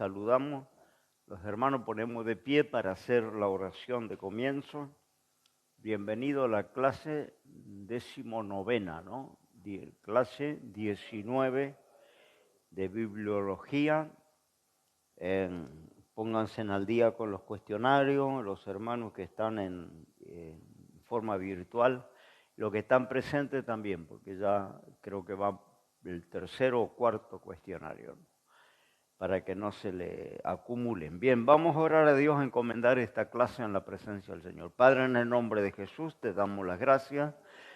saludamos. Los hermanos ponemos de pie para hacer la oración de comienzo. Bienvenido a la clase 19ª, ¿no? Clase 19 de bibliología. Pónganse al día con los cuestionarios, los hermanos que están en forma virtual, los que están presentes también, porque ya creo que va el tercero o cuarto cuestionario, para que no se le acumulen. Bien, vamos a orar a Dios, encomendar esta clase en la presencia del Señor. Padre, en el nombre de Jesús te damos las gracias.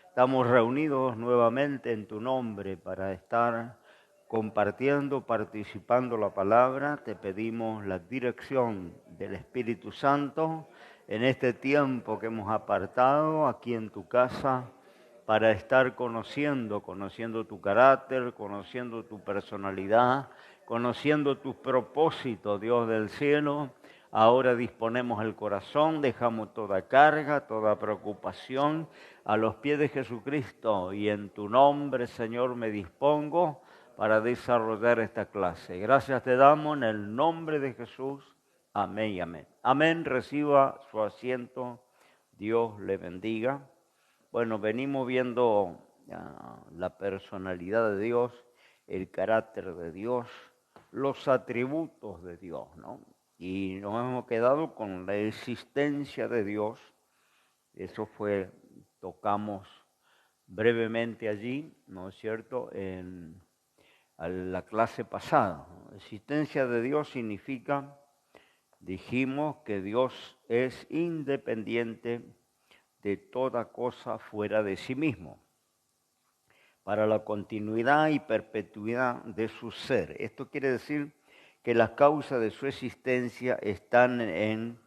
Estamos reunidos nuevamente en tu nombre para estar compartiendo, participando la palabra. Te pedimos la dirección del Espíritu Santo en este tiempo que hemos apartado aquí en tu casa para estar conociendo tu carácter, conociendo tu personalidad, conociendo tus propósitos, Dios del cielo. Ahora disponemos el corazón, dejamos toda carga, toda preocupación a los pies de Jesucristo y en tu nombre, Señor, me dispongo para desarrollar esta clase. Gracias te damos en el nombre de Jesús. Amén y amén. Amén, reciba su asiento. Dios le bendiga. Bueno, venimos viendo la personalidad de Dios, el carácter de Dios, los atributos de Dios, ¿no? Y nos hemos quedado con la existencia de Dios. Eso tocamos brevemente allí, ¿no es cierto?, en la clase pasada. La existencia de Dios significa, dijimos, que Dios es independiente de toda cosa fuera de sí mismo, para la continuidad y perpetuidad de su ser. Esto quiere decir que las causas de su existencia están en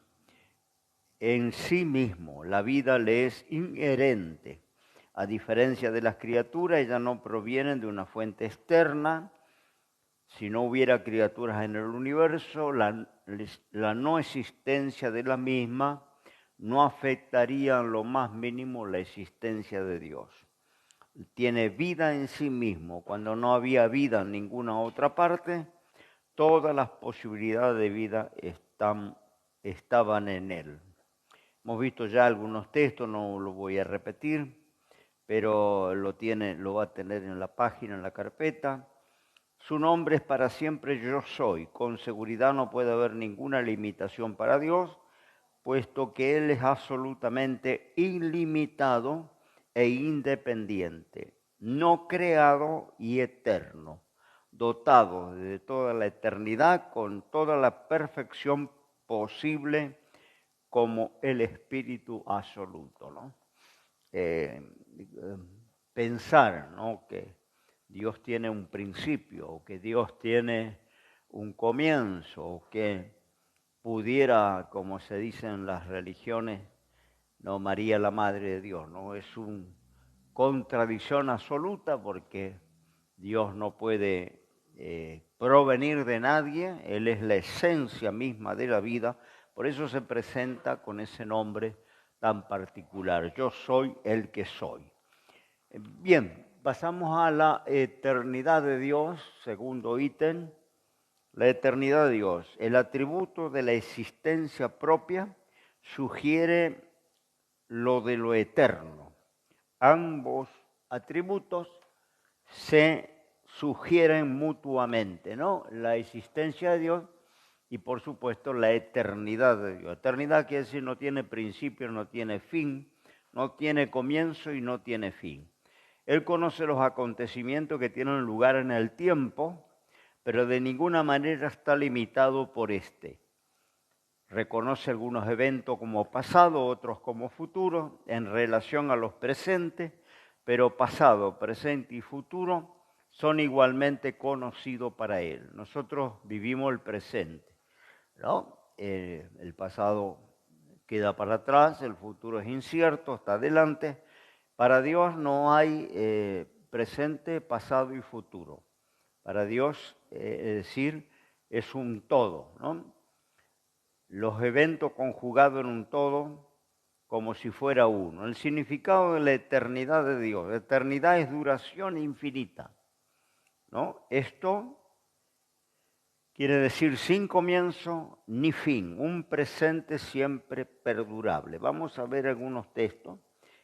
sí mismo. La vida le es inherente. A diferencia de las criaturas, ellas no provienen de una fuente externa. Si no hubiera criaturas en el universo, la no existencia de la misma no afectaría en lo más mínimo la existencia de Dios. Tiene vida en sí mismo. Cuando no había vida en ninguna otra parte, todas las posibilidades de vida estaban en Él. Hemos visto ya algunos textos, no lo voy a repetir, pero lo va a tener en la página, en la carpeta. Su nombre es para siempre yo soy. Con seguridad no puede haber ninguna limitación para Dios, puesto que Él es absolutamente ilimitado e independiente, no creado y eterno, dotado de toda la eternidad con toda la perfección posible como el Espíritu absoluto, ¿no? Pensar, ¿no?, que Dios tiene un principio, o que Dios tiene un comienzo, o que pudiera, como se dice en las religiones, no, María la Madre de Dios, ¿no? Es una contradicción absoluta porque Dios no puede provenir de nadie, Él es la esencia misma de la vida, por eso se presenta con ese nombre tan particular, yo soy el que soy. Bien, pasamos a la eternidad de Dios, segundo ítem. La eternidad de Dios, el atributo de la existencia propia, sugiere lo de lo eterno. Ambos atributos se sugieren mutuamente, ¿no? La existencia de Dios y, por supuesto, la eternidad de Dios. Eternidad quiere decir no tiene principio, no tiene fin, no tiene comienzo y no tiene fin. Él conoce los acontecimientos que tienen lugar en el tiempo, pero de ninguna manera está limitado por este. Reconoce algunos eventos como pasado, otros como futuro, en relación a los presentes, pero pasado, presente y futuro son igualmente conocidos para Él. Nosotros vivimos el presente, ¿no? El pasado queda para atrás, el futuro es incierto, está adelante. Para Dios no hay presente, pasado y futuro. Para Dios, es decir, es un todo, ¿no? Los eventos conjugados en un todo como si fuera uno. El significado de la eternidad de Dios. La eternidad es duración infinita, ¿no? Esto quiere decir sin comienzo ni fin, un presente siempre perdurable. Vamos a ver algunos textos.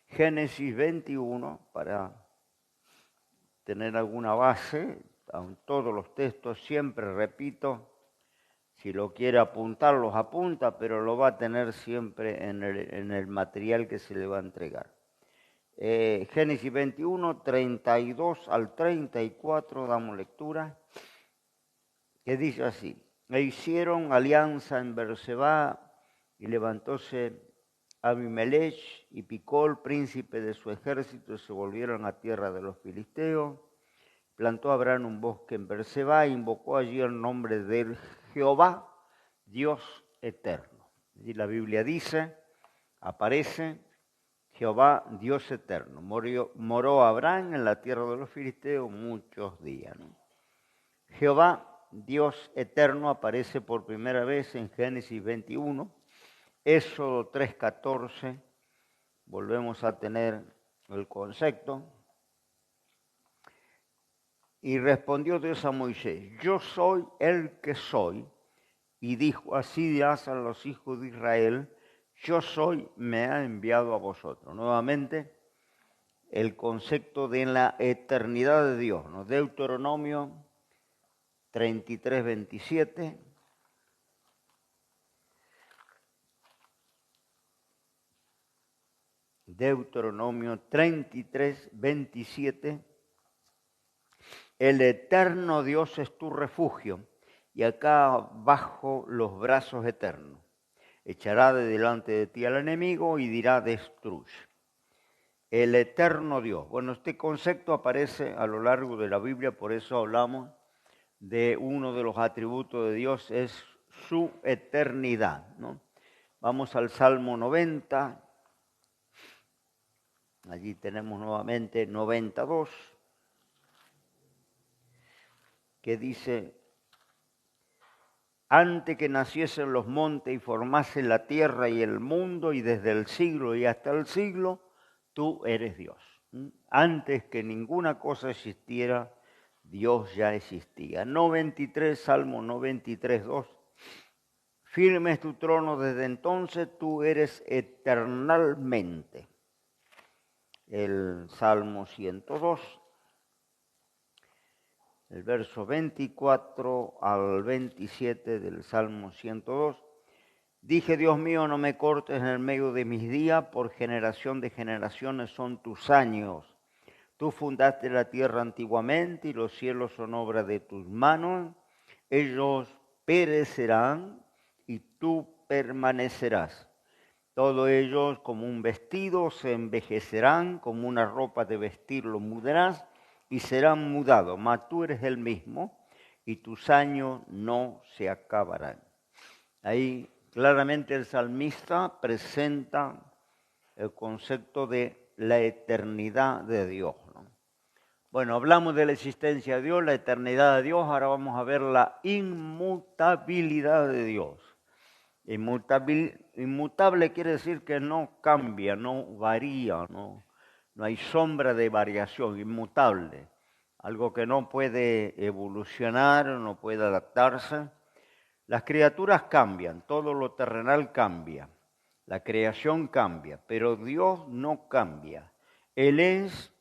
Génesis 21, para tener alguna base, en todos los textos siempre repito, si lo quiere apuntar, los apunta, pero lo va a tener siempre en el material que se le va a entregar. Génesis 21, 32 al 34, damos lectura, que dice así: e hicieron alianza en Berseba, y levantóse Abimelech y Picol, príncipe de su ejército, y se volvieron a tierra de los filisteos. Plantó Abraham un bosque en Berseba e invocó allí el nombre de Jehová, Dios eterno. Y la Biblia dice, aparece Jehová, Dios eterno. Moró Abraham en la tierra de los filisteos muchos días, ¿no? Jehová, Dios eterno, aparece por primera vez en Génesis 21, Éxodo 3:14, volvemos a tener el concepto. Y respondió Dios a Moisés: yo soy el que soy. Y dijo: así dirás a los hijos de Israel: yo soy, me ha enviado a vosotros. Nuevamente, el concepto de la eternidad de Dios, ¿no? Deuteronomio 33:27. Deuteronomio 33:27. El eterno Dios es tu refugio, y acá bajo los brazos eternos. Echará de delante de ti al enemigo y dirá: destruye. El eterno Dios. Bueno, este concepto aparece a lo largo de la Biblia, por eso hablamos de uno de los atributos de Dios, es su eternidad, ¿no? Vamos al Salmo 90. Allí tenemos nuevamente 92, que dice: antes que naciesen los montes y formase la tierra y el mundo, y desde el siglo y hasta el siglo, tú eres Dios. Antes que ninguna cosa existiera, Dios ya existía. 93, Salmo 93, 2. Firme es tu trono desde entonces, tú eres eternalmente. El Salmo 102. El verso 24 al 27 del Salmo 102. Dije: Dios mío, no me cortes en el medio de mis días, por generación de generaciones son tus años. Tú fundaste la tierra antiguamente y los cielos son obra de tus manos. Ellos perecerán y tú permanecerás. Todos ellos como un vestido se envejecerán, como una ropa de vestir lo mudarás y serán mudados, mas tú eres el mismo y tus años no se acabarán. Ahí claramente el salmista presenta el concepto de la eternidad de Dios, ¿no? Bueno, hablamos de la existencia de Dios, la eternidad de Dios, ahora vamos a ver la inmutabilidad de Dios. Inmutable quiere decir que no cambia, no varía, no hay sombra de variación, inmutable. Algo que no puede evolucionar, no puede adaptarse. Las criaturas cambian, todo lo terrenal cambia, la creación cambia, pero Dios no cambia. Él es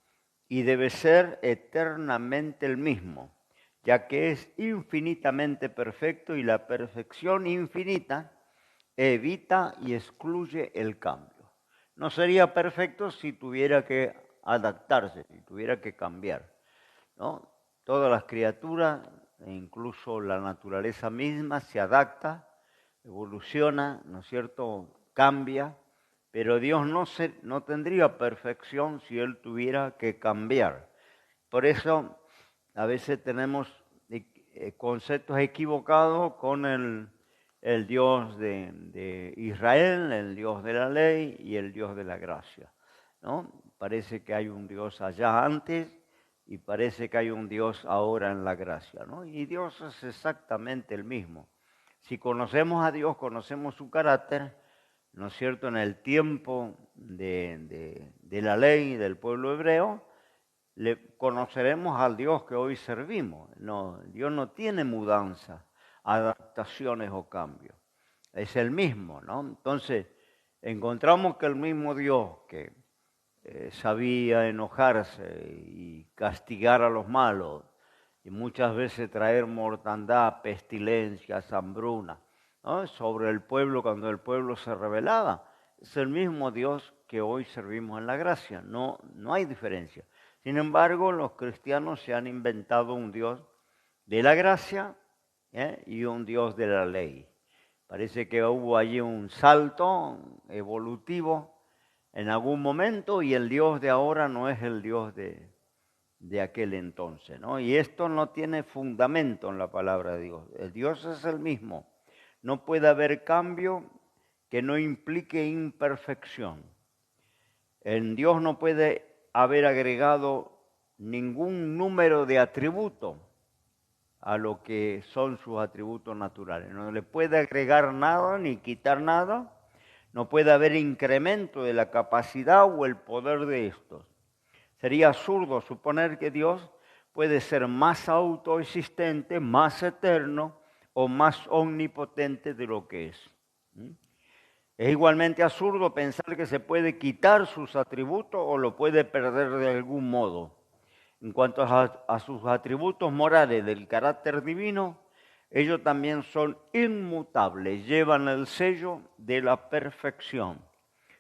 y debe ser eternamente el mismo, ya que es infinitamente perfecto y la perfección infinita evita y excluye el cambio. No sería perfecto si tuviera que adaptarse, si tuviera que cambiar, ¿no? Todas las criaturas, e incluso la naturaleza misma, se adapta, evoluciona, ¿no es cierto?, cambia, pero Dios no tendría perfección si Él tuviera que cambiar. Por eso a veces tenemos conceptos equivocados con el Dios de Israel, el Dios de la ley y el Dios de la gracia, ¿no? Parece que hay un Dios allá antes y parece que hay un Dios ahora en la gracia, ¿no? Y Dios es exactamente el mismo. Si conocemos a Dios, conocemos su carácter, ¿no es cierto?, en el tiempo de la ley del pueblo hebreo, le conoceremos al Dios que hoy servimos. No, Dios no tiene mudanza. adaptaciones o cambios. Es el mismo, ¿no? Entonces, encontramos que el mismo Dios que sabía enojarse y castigar a los malos, y muchas veces traer mortandad, pestilencias, hambruna, ¿no? Sobre el pueblo cuando el pueblo se rebelaba. Es el mismo Dios que hoy servimos en la gracia, no hay diferencia. Sin embargo, los cristianos se han inventado un Dios de la gracia y un Dios de la ley. Parece que hubo allí un salto evolutivo en algún momento y el Dios de ahora no es el Dios de aquel entonces, ¿no? Y esto no tiene fundamento en la palabra de Dios. El Dios es el mismo. No puede haber cambio que no implique imperfección. En Dios no puede haber agregado ningún número de atributos a lo que son sus atributos naturales. No le puede agregar nada ni quitar nada. No puede haber incremento de la capacidad o el poder de estos. Sería absurdo suponer que Dios puede ser más autoexistente, más eterno o más omnipotente de lo que es. Es igualmente absurdo pensar que se puede quitar sus atributos o lo puede perder de algún modo. En cuanto a sus atributos morales del carácter divino, ellos también son inmutables, llevan el sello de la perfección.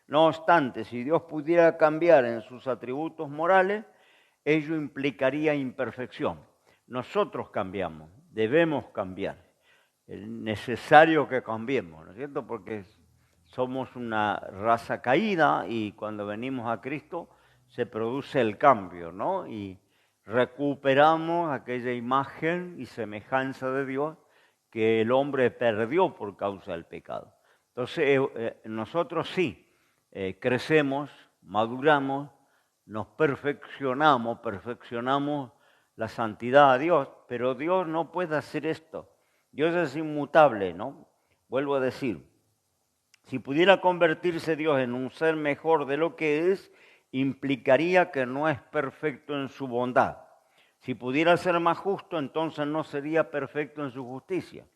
No obstante, si Dios pudiera cambiar en sus atributos morales, ello implicaría imperfección. Nosotros cambiamos, debemos cambiar. Es necesario que cambiemos, ¿no es cierto? Porque somos una raza caída y cuando venimos a Cristo se produce el cambio, ¿no? Y recuperamos aquella imagen y semejanza de Dios que el hombre perdió por causa del pecado. Entonces, nosotros sí crecemos, maduramos, nos perfeccionamos la santidad a Dios, pero Dios no puede hacer esto. Dios es inmutable, ¿no? Vuelvo a decir, si pudiera convertirse Dios en un ser mejor de lo que es, implicaría que no es perfecto en su bondad. Si pudiera ser más justo, entonces no sería perfecto en su justicia.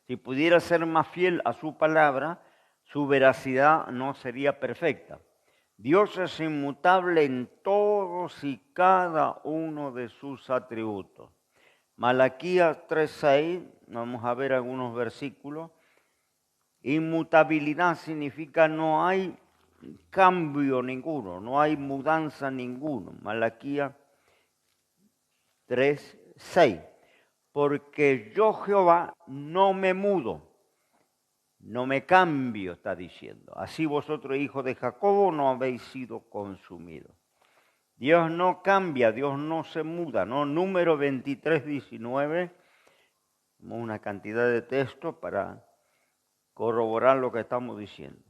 Si pudiera ser más fiel a su palabra, su veracidad no sería perfecta. Dios es inmutable en todos y cada uno de sus atributos. Malaquías 3:6, vamos a ver algunos versículos. Inmutabilidad significa no hay cambio ninguno, no hay mudanza ninguno. Malaquías 3:6. Porque yo Jehová no me mudo, no me cambio, está diciendo. Así vosotros, hijos de Jacobo, no habéis sido consumidos. Dios no cambia, Dios no se muda, ¿no? Número 23:19, una cantidad de textos para corroborar lo que estamos diciendo.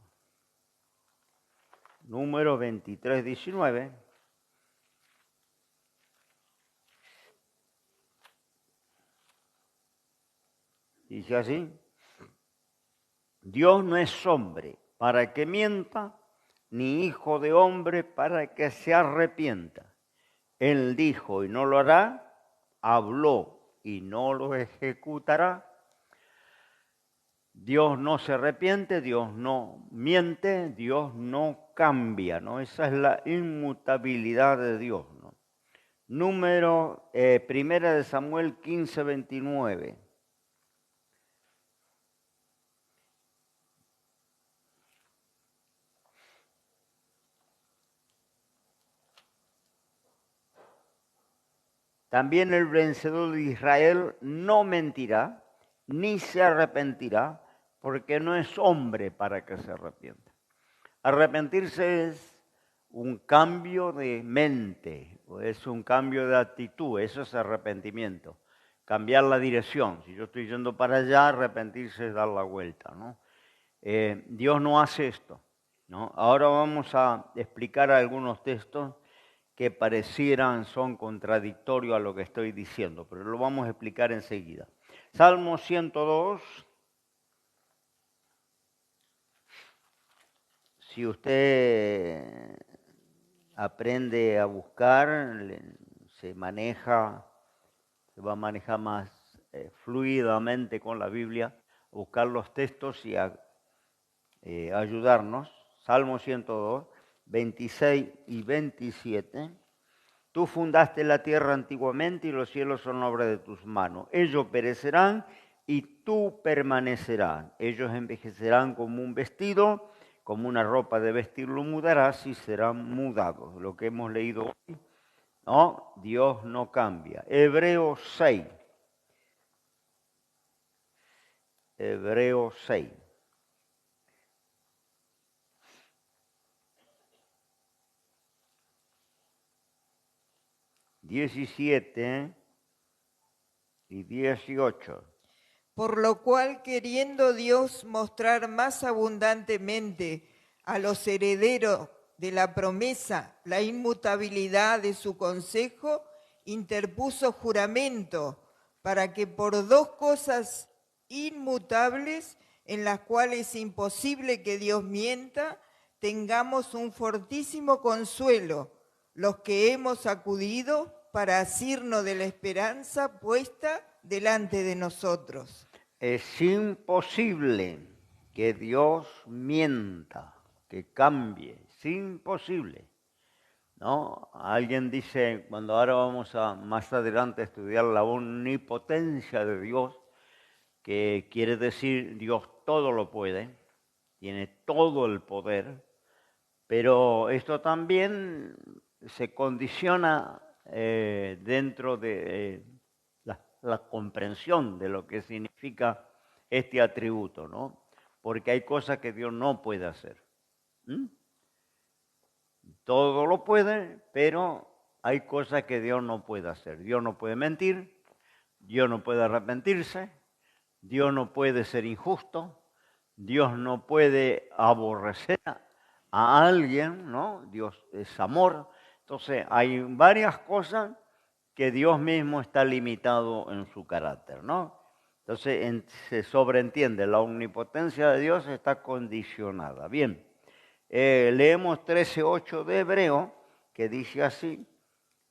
Número 23:19. Dice así: Dios no es hombre para que mienta, ni hijo de hombre para que se arrepienta. Él dijo y no lo hará, habló y no lo ejecutará. Dios no se arrepiente, Dios no miente, Dios no cambia, ¿no? Esa es la inmutabilidad de Dios, ¿no? Número, primera de Samuel 15:29. También el vencedor de Israel no mentirá, ni se arrepentirá, porque no es hombre para que se arrepienta. Arrepentirse es un cambio de mente, o es un cambio de actitud, eso es arrepentimiento. Cambiar la dirección. Si yo estoy yendo para allá, arrepentirse es dar la vuelta, ¿no? Dios no hace esto, ¿no? Ahora vamos a explicar algunos textos que parecieran son contradictorios a lo que estoy diciendo, pero lo vamos a explicar enseguida. Salmo 102. Si usted aprende a buscar, se va a manejar más fluidamente con la Biblia, buscar los textos y ayudarnos. Salmo 102, 26 y 27. Tú fundaste la tierra antiguamente y los cielos son obra de tus manos. Ellos perecerán y tú permanecerás. Ellos envejecerán como un vestido, como una ropa de vestir lo mudarás y serán mudados. Lo que hemos leído hoy, no, Dios no cambia. Hebreos 6. Hebreos 6. (17 y 18). Por lo cual, queriendo Dios mostrar más abundantemente a los herederos de la promesa la inmutabilidad de su consejo, interpuso juramento para que por dos cosas inmutables, en las cuales es imposible que Dios mienta, tengamos un fortísimo consuelo, los que hemos acudido para asirnos de la esperanza puesta delante de nosotros. Es imposible que Dios mienta, que cambie. Es imposible. ¿No? Alguien dice, cuando ahora vamos a más adelante a estudiar la omnipotencia de Dios, que quiere decir Dios todo lo puede, tiene todo el poder, pero esto también se condiciona dentro de la comprensión de lo que significa este atributo, ¿no? Porque hay cosas que Dios no puede hacer. Todo lo puede, pero hay cosas que Dios no puede hacer. Dios no puede mentir, Dios no puede arrepentirse, Dios no puede ser injusto, Dios no puede aborrecer a alguien, ¿no? Dios es amor. Entonces hay varias cosas que Dios mismo está limitado en su carácter, ¿no? Entonces se sobreentiende, la omnipotencia de Dios está condicionada. Bien, leemos 13:8 de Hebreo, que dice así: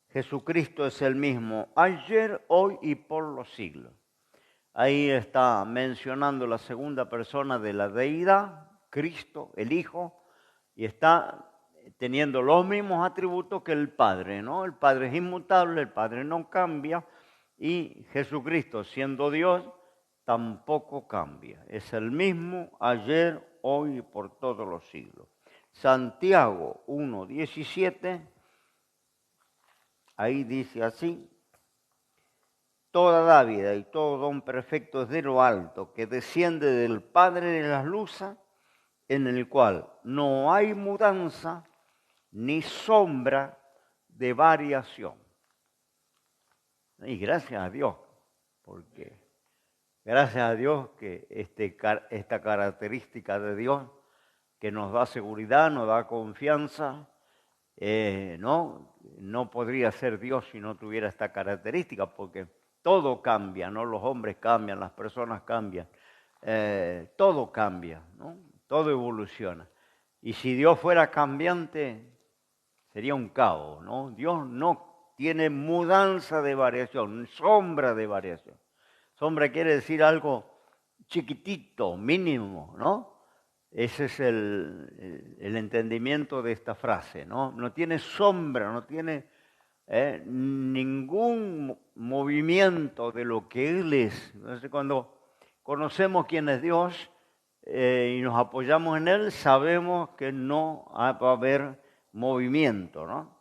Jesucristo es el mismo ayer, hoy y por los siglos. Ahí está mencionando la segunda persona de la deidad, Cristo, el Hijo, y está teniendo los mismos atributos que el Padre, ¿no? El Padre es inmutable, el Padre no cambia, y Jesucristo, siendo Dios, tampoco cambia. Es el mismo ayer, hoy y por todos los siglos. Santiago 1:17, ahí dice así: toda dádiva y todo don perfecto es de lo alto, que desciende del Padre de las luces, en el cual no hay mudanza ni sombra de variación. Y gracias a Dios, porque gracias a Dios que esta característica de Dios que nos da seguridad, nos da confianza, no podría ser Dios si no tuviera esta característica, porque todo cambia, ¿no? Los hombres cambian, las personas cambian, todo cambia, ¿no? Todo evoluciona. Y si Dios fuera cambiante, sería un caos, ¿no? Dios no tiene mudanza de variación, sombra de variación. Sombra quiere decir algo chiquitito, mínimo, ¿no? Ese es el entendimiento de esta frase, ¿no? No tiene sombra, no tiene ningún movimiento de lo que Él es. Entonces, cuando conocemos quién es Dios y nos apoyamos en Él, sabemos que no va a haber movimiento, ¿no?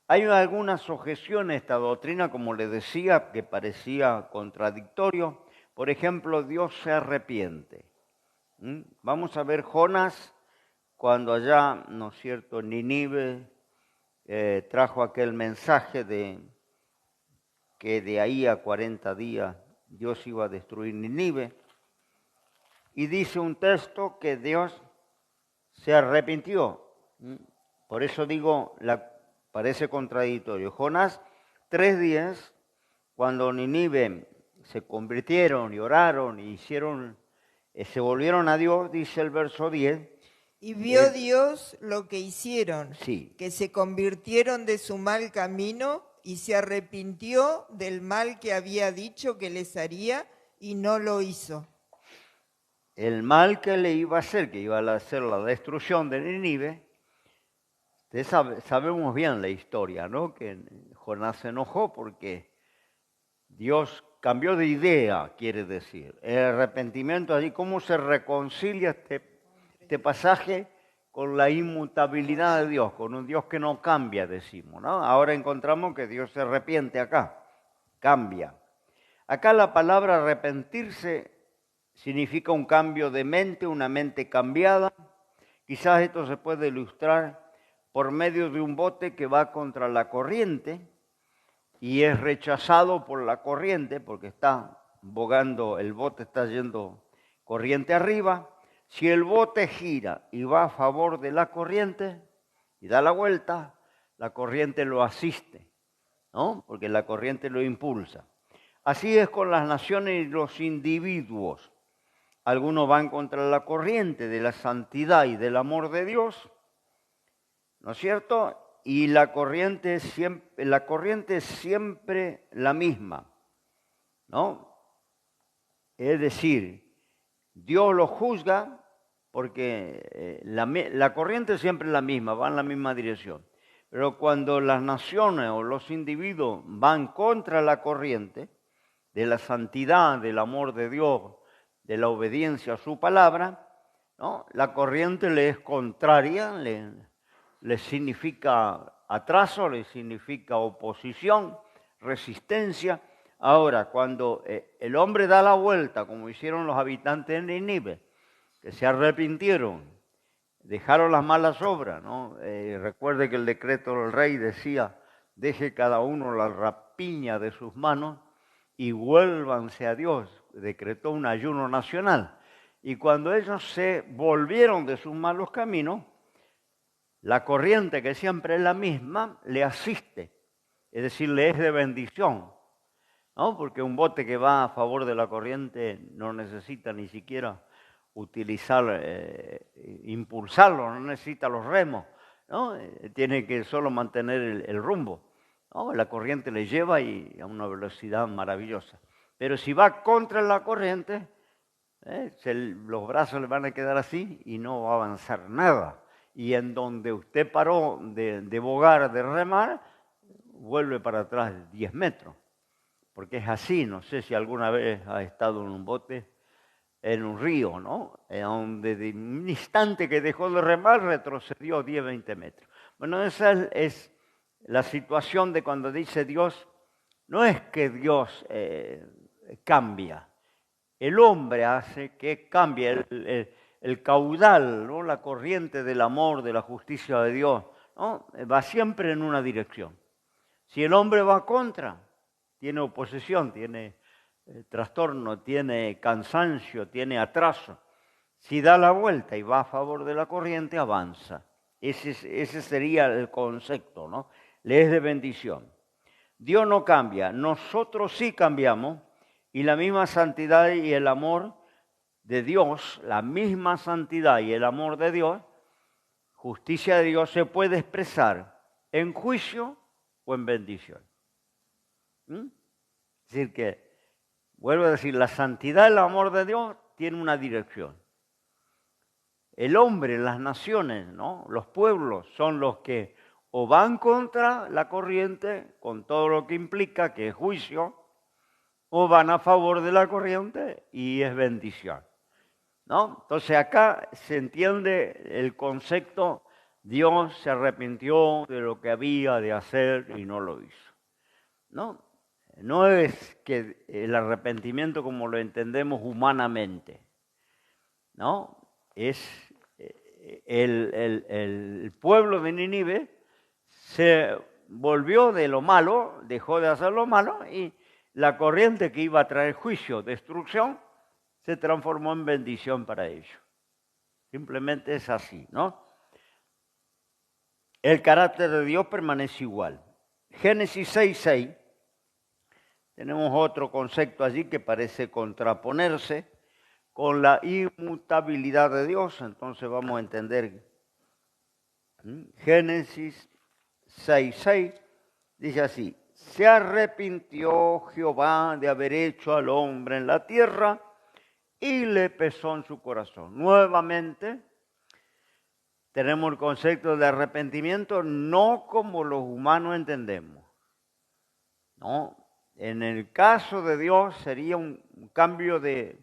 Hay algunas objeciones a esta doctrina, como les decía, que parecía contradictorio. Por ejemplo, Dios se arrepiente. Vamos a ver Jonás, cuando allá, ¿no es cierto?, Nínive trajo aquel mensaje de que de ahí a 40 días Dios iba a destruir Nínive. Y dice un texto que Dios se arrepintió. Por eso digo, parece contradictorio. Jonás 3:10, cuando Nínive se convirtieron y oraron y se volvieron a Dios, dice el verso 10. Y vio Dios lo que hicieron, sí, que se convirtieron de su mal camino y se arrepintió del mal que había dicho que les haría y no lo hizo. El mal que le iba a hacer, que iba a hacer la destrucción de Nínive, sabemos bien la historia, ¿no? Que Jonás se enojó porque Dios cambió de idea, quiere decir. El arrepentimiento allí, ¿cómo se reconcilia este pasaje con la inmutabilidad de Dios, con un Dios que no cambia, decimos, ¿no? Ahora encontramos que Dios se arrepiente acá, cambia. Acá la palabra arrepentirse significa un cambio de mente, una mente cambiada. Quizás esto se puede ilustrar por medio de un bote que va contra la corriente y es rechazado por la corriente porque está bogando, el bote está yendo corriente arriba. Si el bote gira y va a favor de la corriente y da la vuelta, la corriente lo asiste, ¿no? Porque la corriente lo impulsa. Así es con las naciones y los individuos. Algunos van contra la corriente de la santidad y del amor de Dios, ¿no es cierto? Y la corriente es siempre la misma, ¿no? Es decir, Dios lo juzga porque la corriente es siempre la misma, va en la misma dirección. Pero cuando las naciones o los individuos van contra la corriente de la santidad, del amor de Dios, de la obediencia a su palabra, ¿no? La corriente le es contraria, le significa atraso, le significa oposición, resistencia. Ahora, cuando el hombre da la vuelta, como hicieron los habitantes de Nínive, que se arrepintieron, dejaron las malas obras, ¿no? Recuerde que el decreto del rey decía, deje cada uno la rapiña de sus manos y vuélvanse a Dios. Decretó un ayuno nacional. Y cuando ellos se volvieron de sus malos caminos, la corriente, que siempre es la misma, le asiste, es decir, le es de bendición, ¿no? Porque un bote que va a favor de la corriente no necesita ni siquiera utilizar, impulsarlo, no necesita los remos, ¿no? Tiene que solo mantener el rumbo, ¿no? La corriente le lleva y a una velocidad maravillosa. Pero si va contra la corriente, los brazos le van a quedar así y no va a avanzar nada. Y en donde usted paró de bogar, de remar, vuelve para atrás 10 metros. Porque es así, no sé si alguna vez ha estado en un bote, en un río, ¿no? Donde de un instante que dejó de remar, retrocedió 10, 20 metros. Bueno, esa es la situación de cuando dice Dios, no es que Dios cambia, el hombre hace que cambie el caudal, ¿no? La corriente del amor, de la justicia de Dios, ¿no? Va siempre en una dirección. Si el hombre va contra, tiene oposición, tiene trastorno, tiene cansancio, tiene atraso. Si da la vuelta y va a favor de la corriente, avanza. Ese sería el concepto, ¿no? Le es de bendición. Dios no cambia, nosotros sí cambiamos y la misma santidad y el amor de Dios, la misma santidad y el amor de Dios, justicia de Dios se puede expresar en juicio o en bendición. Es decir que, vuelvo a decir, la santidad y el amor de Dios tienen una dirección. El hombre, las naciones, ¿no? Los pueblos son los que o van contra la corriente, con todo lo que implica, que es juicio, o van a favor de la corriente y es bendición, ¿no? Entonces acá se entiende el concepto, Dios se arrepintió de lo que había de hacer y no lo hizo, ¿no? No es que el arrepentimiento como lo entendemos humanamente, ¿no? Es el pueblo de Nínive se volvió de lo malo, dejó de hacer lo malo y la corriente que iba a traer juicio, destrucción, se transformó en bendición para ellos. Simplemente es así, ¿no? El carácter de Dios permanece igual. Génesis 6:6, tenemos otro concepto allí que parece contraponerse con la inmutabilidad de Dios. Entonces vamos a entender. Génesis 6:6 dice así: se arrepintió Jehová de haber hecho al hombre en la tierra y le pesó en su corazón. Nuevamente tenemos el concepto de arrepentimiento no como los humanos entendemos. No, en el caso de Dios sería un cambio de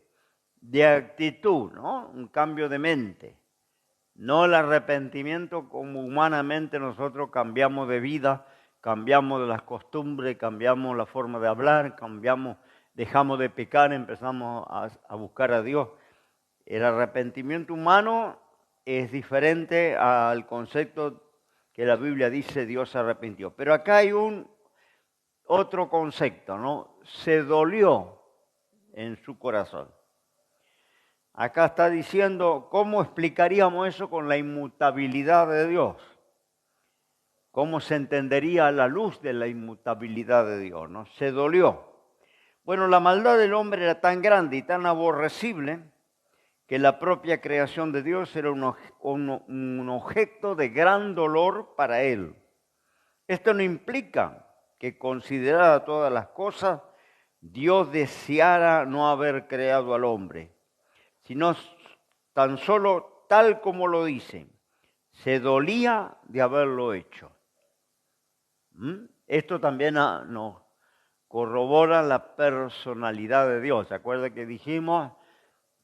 actitud, ¿no? Un cambio de mente. No el arrepentimiento como humanamente nosotros cambiamos de vida, cambiamos de las costumbres, cambiamos la forma de hablar, dejamos de pecar, empezamos a buscar a Dios. El arrepentimiento humano es diferente al concepto que la Biblia dice Dios se arrepintió. Pero acá hay otro concepto, ¿no? Se dolió en su corazón. Acá está diciendo, ¿cómo explicaríamos eso con la inmutabilidad de Dios? ¿Cómo se entendería a la luz de la inmutabilidad de Dios, ¿no? Se dolió. Bueno, la maldad del hombre era tan grande y tan aborrecible que la propia creación de Dios era un objeto de gran dolor para él. Esto no implica que, considerada todas las cosas, Dios deseara no haber creado al hombre, sino tan solo tal como lo dice, se dolía de haberlo hecho. Esto también nos corrobora la personalidad de Dios. ¿Se acuerda que dijimos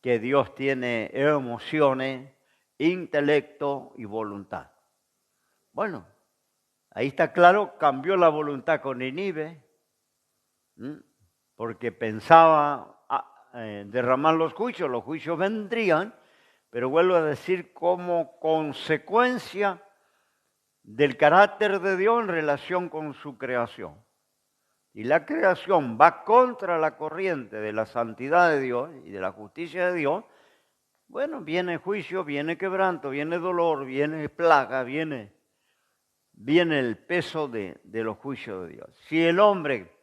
que Dios tiene emociones, intelecto y voluntad? Bueno, ahí está claro, cambió la voluntad con Nínive, porque pensaba derramar los juicios vendrían, pero vuelvo a decir como consecuencia del carácter de Dios en relación con su creación. Y la creación va contra la corriente de la santidad de Dios y de la justicia de Dios. Bueno, viene juicio, viene quebranto, viene dolor, viene plaga, viene el peso de los juicios de Dios. Si el hombre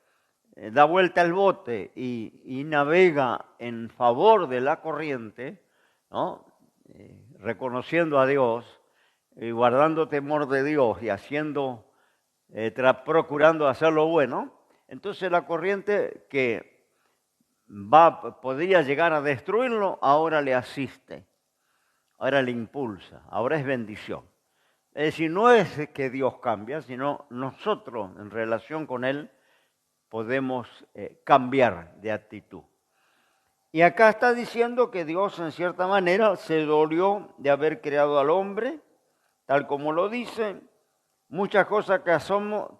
da vuelta al bote y navega en favor de la corriente, ¿no? Reconociendo a Dios y guardando temor de Dios y procurando hacer lo bueno, entonces la corriente que podría llegar a destruirlo, ahora le asiste, ahora le impulsa, ahora es bendición. Es decir, no es que Dios cambia, sino nosotros en relación con Él podemos cambiar de actitud. Y acá está diciendo que Dios en cierta manera se dolió de haber creado al hombre, tal como lo dice. Muchas cosas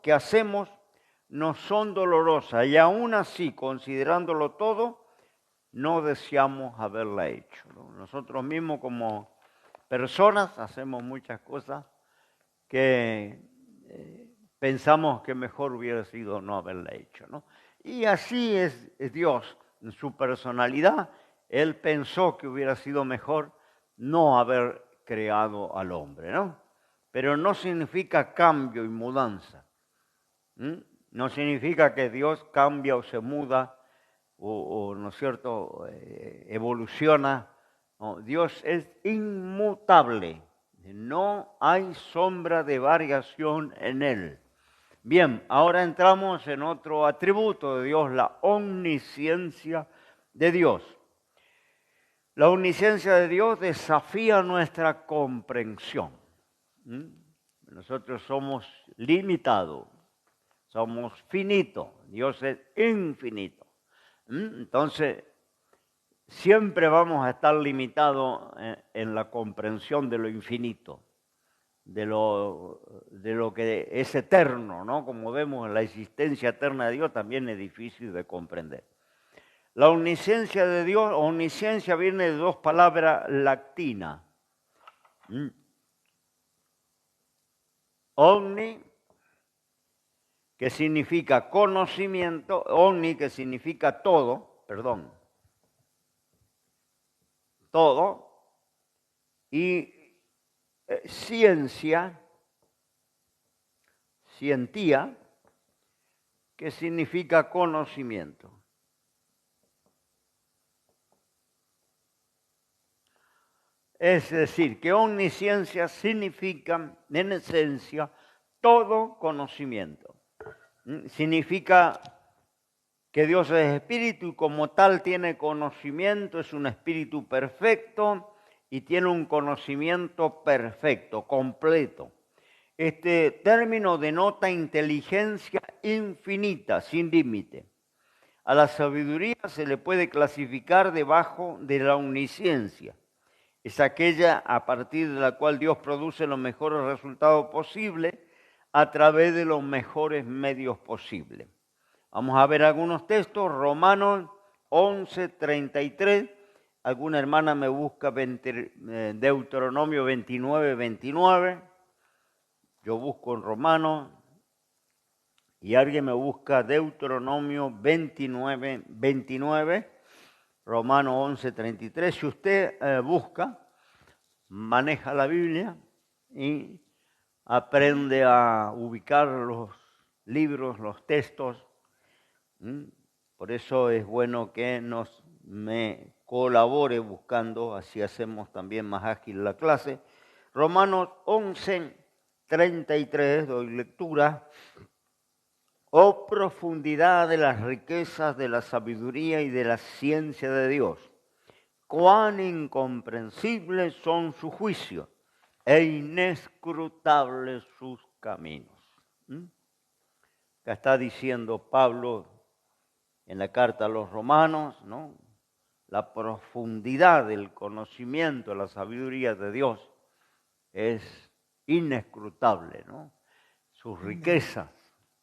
que hacemos nos son dolorosas y aún así, considerándolo todo, no deseamos haberla hecho, ¿no? Nosotros mismos como personas hacemos muchas cosas que pensamos que mejor hubiera sido no haberla hecho, ¿no? Y así es Dios en su personalidad. Él pensó que hubiera sido mejor no haber creado al hombre, ¿no? Pero no significa cambio y mudanza. No significa que Dios cambia o se muda o ¿no es cierto?, evoluciona. No, Dios es inmutable. No hay sombra de variación en Él. Bien, ahora entramos en otro atributo de Dios, la omnisciencia de Dios. La omnisciencia de Dios desafía nuestra comprensión. Nosotros somos limitados, somos finitos, Dios es infinito. Entonces, siempre vamos a estar limitados en la comprensión de lo infinito, de lo que es eterno, ¿no? Como vemos, la existencia eterna de Dios también es difícil de comprender. La omnisciencia de Dios, omnisciencia viene de dos palabras latinas. Omni, que significa conocimiento, omni, que significa todo, todo, y ciencia, scientia, que significa conocimiento. Es decir, que omnisciencia significa, en esencia, todo conocimiento. Significa que Dios es espíritu y como tal tiene conocimiento, es un espíritu perfecto y tiene un conocimiento perfecto, completo. Este término denota inteligencia infinita, sin límite. A la sabiduría se le puede clasificar debajo de la omnisciencia. Es aquella a partir de la cual Dios produce los mejores resultados posibles a través de los mejores medios posibles. Vamos a ver algunos textos. Romanos 11, 33. Alguna hermana me busca Deuteronomio 29, 29. Yo busco en Romanos y alguien me busca Deuteronomio 29, 29. Romanos 11, 33. Si usted busca, maneja la Biblia y aprende a ubicar los libros, los textos. Por eso es bueno que me colabore buscando, así hacemos también más ágil la clase. Romanos 11, 33, doy lectura. Oh profundidad de las riquezas de la sabiduría y de la ciencia de Dios. Cuán incomprensibles son sus juicios e inescrutables sus caminos. Acá está diciendo Pablo en la carta a los romanos, ¿no? La profundidad del conocimiento, la sabiduría de Dios es inescrutable, ¿no? Sus riquezas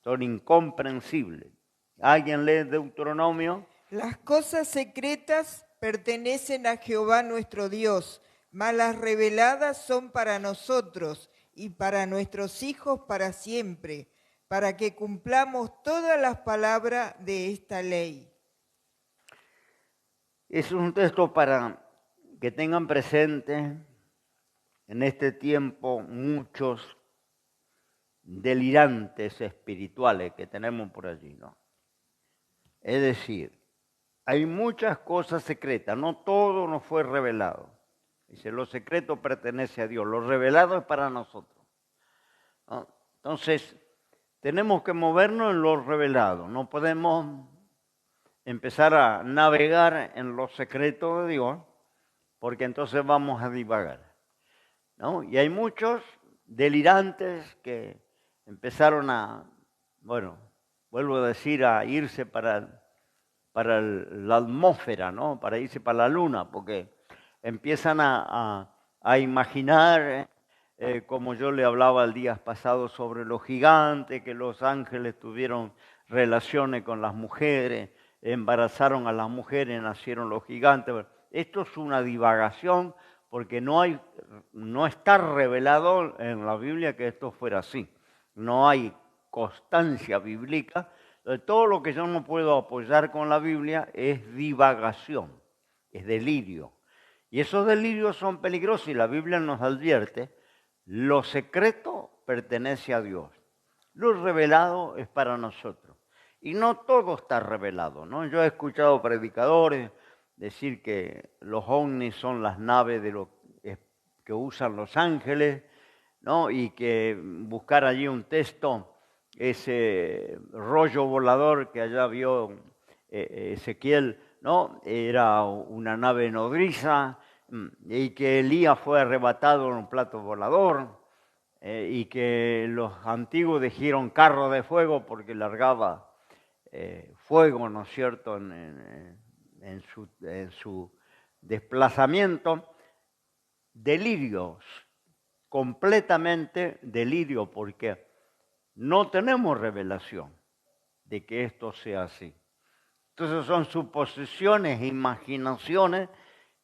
son incomprensibles. ¿Alguien lee Deuteronomio? Las cosas secretas pertenecen a Jehová nuestro Dios, mas las reveladas son para nosotros y para nuestros hijos para siempre, para que cumplamos todas las palabras de esta ley. Es un texto para que tengan presente en este tiempo muchos delirantes espirituales que tenemos por allí, ¿no? Es decir, hay muchas cosas secretas, no todo nos fue revelado. Dice, lo secreto pertenece a Dios, lo revelado es para nosotros, ¿no? Entonces, tenemos que movernos en lo revelado, no podemos empezar a navegar en los secretos de Dios, porque entonces vamos a divagar, ¿no? Y hay muchos delirantes que empezaron bueno, vuelvo a decir, a irse para la atmósfera, ¿no? Para irse para la luna, porque empiezan a imaginar, como yo le hablaba el día pasado sobre los gigantes, que los ángeles tuvieron relaciones con las mujeres, embarazaron a las mujeres, nacieron los gigantes. Esto es una divagación porque no está revelado en la Biblia que esto fuera así. No hay constancia bíblica. Todo lo que yo no puedo apoyar con la Biblia es divagación, es delirio. Y esos delirios son peligrosos y la Biblia nos advierte, lo secreto pertenece a Dios, lo revelado es para nosotros. Y no todo está revelado, ¿no? Yo he escuchado predicadores decir que los ovnis son las naves que usan los ángeles, ¿no? Y que buscar allí un texto, ese rollo volador que allá vio Ezequiel, ¿no? Era una nave nodriza, y que Elías fue arrebatado en un plato volador, y que los antiguos dijeron carro de fuego porque largaba fuego, ¿no es cierto?, en su desplazamiento. Delirios, completamente delirio, porque no tenemos revelación de que esto sea así. Entonces son suposiciones, imaginaciones,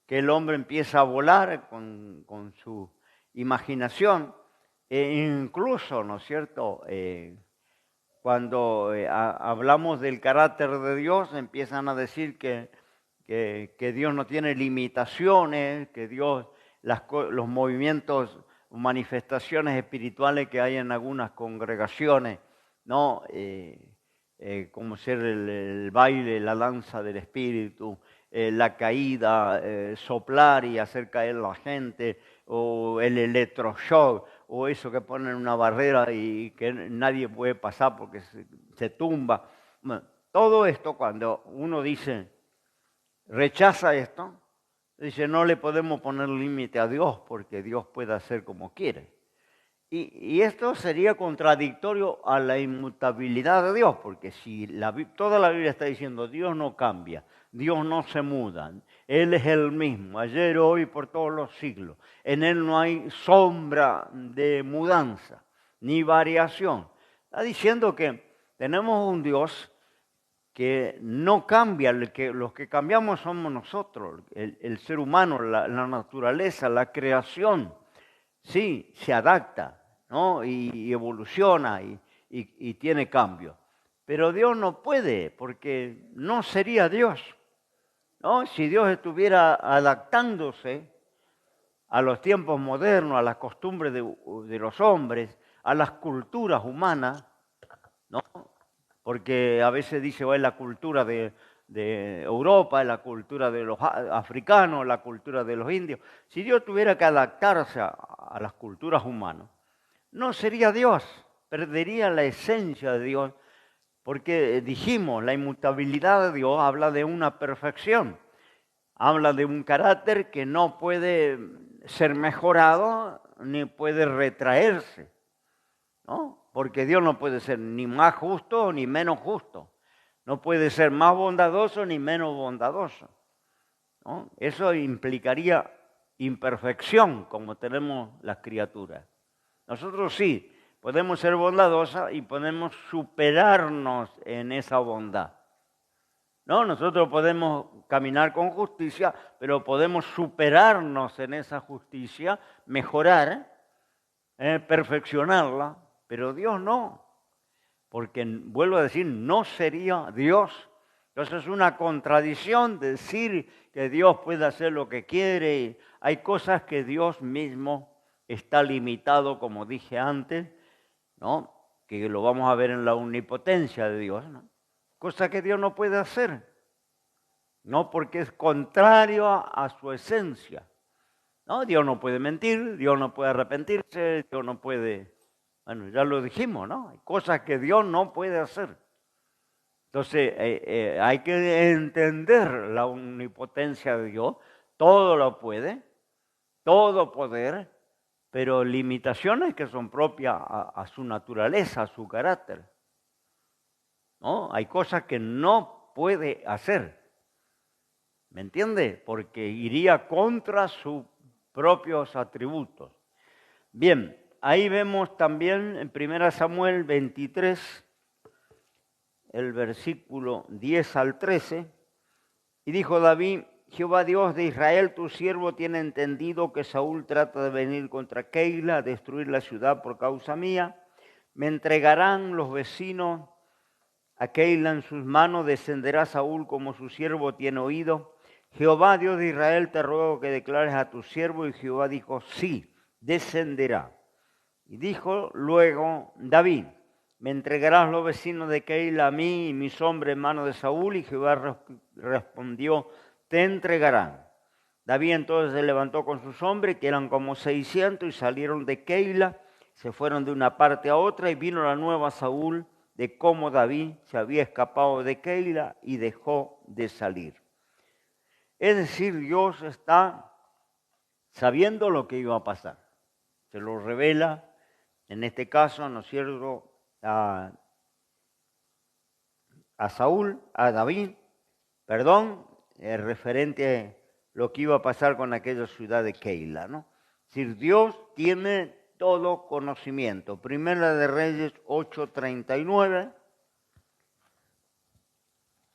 que el hombre empieza a volar con su imaginación. Incluso, ¿no es cierto?, cuando hablamos del carácter de Dios, empiezan a decir que Dios no tiene limitaciones, que Dios, los movimientos, manifestaciones espirituales que hay en algunas congregaciones, ¿no? Como ser el baile, la danza del espíritu, la caída, soplar y hacer caer la gente, o el electroshock, o eso que ponen una barrera y que nadie puede pasar porque se tumba. Bueno, todo esto cuando uno dice, rechaza esto, dice, no le podemos poner límite a Dios porque Dios puede hacer como quiere. Y esto sería contradictorio a la inmutabilidad de Dios, porque si toda la Biblia está diciendo Dios no cambia, Dios no se muda, Él es el mismo, ayer, hoy, por todos los siglos. En Él no hay sombra de mudanza, ni variación. Está diciendo que tenemos un Dios que no cambia, los que cambiamos somos nosotros, el ser humano, la naturaleza, la creación. Sí, se adapta, ¿no? Y evoluciona y tiene cambio. Pero Dios no puede, porque no sería Dios, ¿no? Si Dios estuviera adaptándose a los tiempos modernos, a las costumbres de los hombres, a las culturas humanas, ¿no? Porque a veces dice, es la cultura de Europa, es la cultura de los africanos, la cultura de los indios. Si Dios tuviera que adaptarse a las culturas humanas, no sería Dios, perdería la esencia de Dios, porque dijimos, la inmutabilidad de Dios habla de una perfección, habla de un carácter que no puede ser mejorado ni puede retraerse, ¿no? Porque Dios no puede ser ni más justo ni menos justo. No puede ser más bondadoso ni menos bondadoso, ¿no? Eso implicaría imperfección como tenemos las criaturas. Nosotros sí, podemos ser bondadosos y podemos superarnos en esa bondad, ¿no? Nosotros podemos caminar con justicia, pero podemos superarnos en esa justicia, mejorar, perfeccionarla, pero Dios no. Porque, vuelvo a decir, no sería Dios. Entonces es una contradicción decir que Dios puede hacer lo que quiere. Hay cosas que Dios mismo está limitado, como dije antes, ¿no? Que lo vamos a ver en la omnipotencia de Dios, ¿no? Cosas que Dios no puede hacer, ¿no? Porque es contrario a su esencia, ¿no? Dios no puede mentir, Dios no puede arrepentirse, Dios no puede... Bueno, ya lo dijimos, ¿no? Hay cosas que Dios no puede hacer. Entonces, hay que entender la omnipotencia de Dios. Todo lo puede, todo poder, pero limitaciones que son propias a su naturaleza, a su carácter, ¿no? Hay cosas que no puede hacer. ¿Me entiende? Porque iría contra sus propios atributos. Bien. Ahí vemos también en 1 Samuel 23, el versículo 10 al 13, y dijo David, Jehová Dios de Israel, tu siervo tiene entendido que Saúl trata de venir contra Keila, a destruir la ciudad por causa mía. Me entregarán los vecinos a Keila en sus manos, descenderá Saúl como su siervo tiene oído. Jehová Dios de Israel, te ruego que declares a tu siervo, y Jehová dijo, sí, descenderá. Y dijo luego David, me entregarás los vecinos de Keila a mí y mis hombres en manos de Saúl. Y Jehová respondió, te entregarán. David entonces se levantó con sus hombres, que eran como 600, y salieron de Keila, se fueron de una parte a otra, y vino la nueva a Saúl de cómo David se había escapado de Keila y dejó de salir. Es decir, Dios está sabiendo lo que iba a pasar. Se lo revela. En este caso, ¿no es cierto?, a Saúl, a David, referente a lo que iba a pasar con aquella ciudad de Keila, ¿no? Es decir, Dios tiene todo conocimiento. Primera de Reyes 8:39.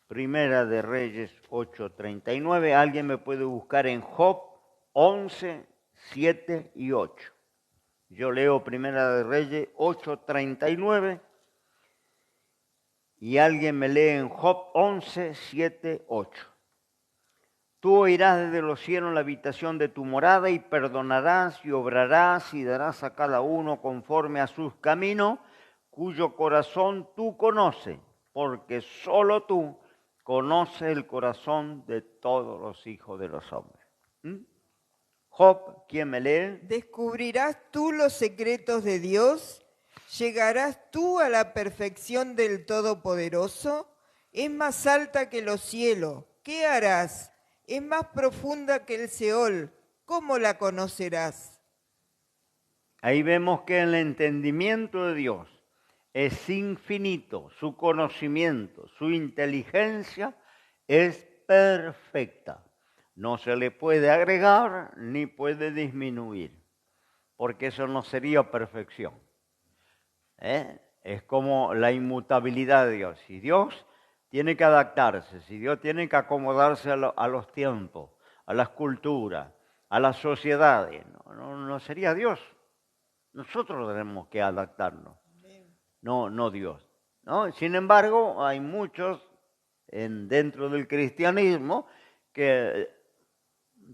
Primera de Reyes 8:39. Alguien me puede buscar en Job 11, 7 y 8. Yo leo Primera de Reyes 8:39 y alguien me lee en Job 11, 7, 8. Tú oirás desde los cielos la habitación de tu morada y perdonarás y obrarás y darás a cada uno conforme a sus caminos, cuyo corazón tú conoces, porque solo tú conoces el corazón de todos los hijos de los hombres. Job, ¿quién me lee? ¿Descubrirás tú los secretos de Dios? ¿Llegarás tú a la perfección del Todopoderoso? Es más alta que los cielos. ¿Qué harás? Es más profunda que el Seol. ¿Cómo la conocerás? Ahí vemos que el entendimiento de Dios es infinito, su conocimiento, su inteligencia es perfecta. No se le puede agregar ni puede disminuir, porque eso no sería perfección. Es como la inmutabilidad de Dios. Si Dios tiene que adaptarse, si Dios tiene que acomodarse a los tiempos, a las culturas, a las sociedades, no sería Dios. Nosotros tenemos que adaptarnos, no Dios, ¿no? Sin embargo, hay muchos dentro del cristianismo que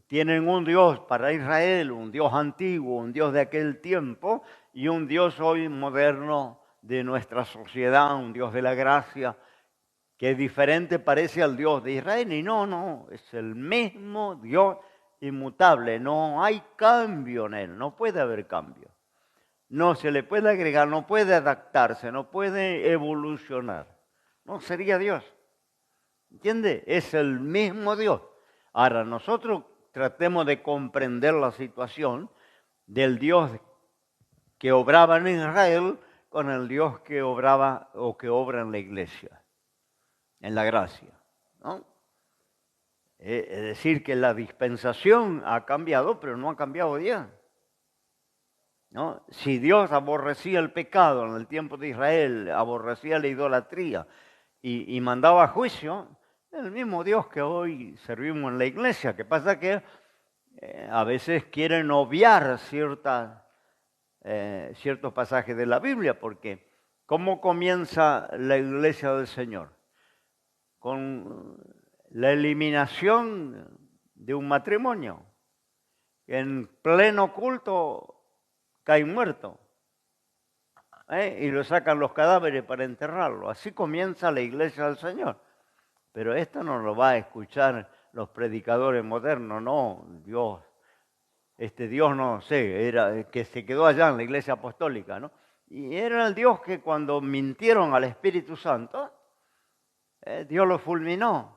tienen un Dios para Israel, un Dios antiguo, un Dios de aquel tiempo y un Dios hoy moderno de nuestra sociedad, un Dios de la gracia, que diferente parece al Dios de Israel. Y no, es el mismo Dios inmutable, no hay cambio en él, no puede haber cambio. No se le puede agregar, no puede adaptarse, no puede evolucionar. No sería Dios. ¿Entiende? Es el mismo Dios. Ahora, nosotros tratemos de comprender la situación del Dios que obraba en Israel con el Dios que obraba o que obra en la iglesia, en la gracia, ¿no? Es decir, que la dispensación ha cambiado, pero no ha cambiado Dios, ¿no? Si Dios aborrecía el pecado en el tiempo de Israel, aborrecía la idolatría y mandaba juicio, es el mismo Dios que hoy servimos en la iglesia. Que pasa que a veces quieren obviar ciertos pasajes de la Biblia, porque ¿cómo comienza la iglesia del Señor? Con la eliminación de un matrimonio. En pleno culto cae muerto, y lo sacan los cadáveres para enterrarlo. Así comienza la iglesia del Señor. Pero esto no lo va a escuchar los predicadores modernos, no. Dios no sé, era que se quedó allá en la iglesia apostólica, ¿no? Y era el Dios que cuando mintieron al Espíritu Santo, Dios lo fulminó.